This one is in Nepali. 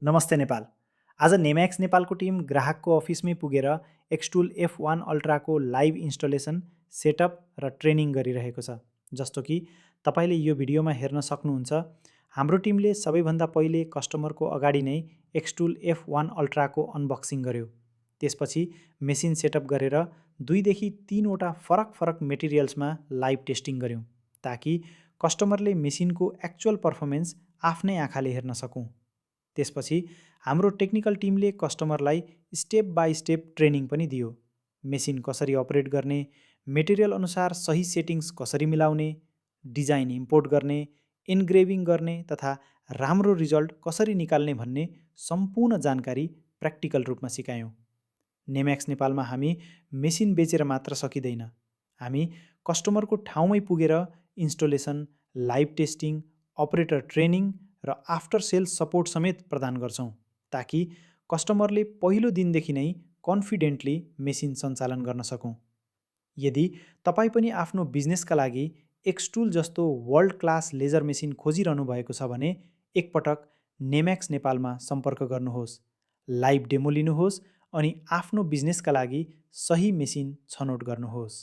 नमस्ते नेपाल। आज नेम्याक्स नेपालको टिम ग्राहकको अफिसमै पुगेर एक्सटुल F1 अल्ट्राको लाइभ इन्स्टलेसन, सेटअप र ट्रेनिङ गरिरहेको छ। जस्तो कि तपाईँले यो भिडियोमा हेर्न सक्नुहुन्छ, हाम्रो टिमले सबैभन्दा पहिले कस्टमरको अगाडि नै एक्सटुल F1 अल्ट्राको अनबक्सिङ गर्यो। त्यसपछि मेसिन सेटअप गरेर 2 देखि 3 वटा फरक मेटेरियल्समा लाइभ टेस्टिङ गर्यौँ, ताकि कस्टमरले मेसिनको एक्चुअल पर्फर्मेन्स आफ्नै आँखाले हेर्न सकौँ। त्यसपछि हाम्रो टेक्निकल टिमले कस्टमरलाई स्टेप बाई स्टेप ट्रेनिङ पनि दियो। मेसिन कसरी अपरेट गर्ने, मेटेरियल अनुसार सही सेटिङ्स कसरी मिलाउने, डिजाइन इम्पोर्ट गर्ने, इन्ग्रेभिङ गर्ने तथा राम्रो रिजल्ट कसरी निकाल्ने भन्ने सम्पूर्ण जानकारी प्र्याक्टिकल रूपमा सिकायौँ। नेम्याक्स नेपालमा हामी मेसिन बेचेर मात्र सकिँदैन। हामी कस्टमरको ठाउँमै पुगेर installation, live testing, operator training र आफ्टर सेल्स सपोर्ट समेत प्रदान गर्छौँ, ताकि कस्टमरले पहिलो दिनदेखि नै कन्फिडेन्टली मेसिन सञ्चालन गर्न सकौँ। यदि तपाईँ पनि आफ्नो बिजनेसका लागि एक्सटुल जस्तो वर्ल्ड क्लास लेजर मेसिन खोजिरहनु भएको छ भने एकपटक नेम्याक्स नेपालमा सम्पर्क गर्नुहोस्, लाइभ डेमो लिनुहोस् अनि आफ्नो बिजनेसका लागि सही मेसिन छनौट गर्नुहोस्।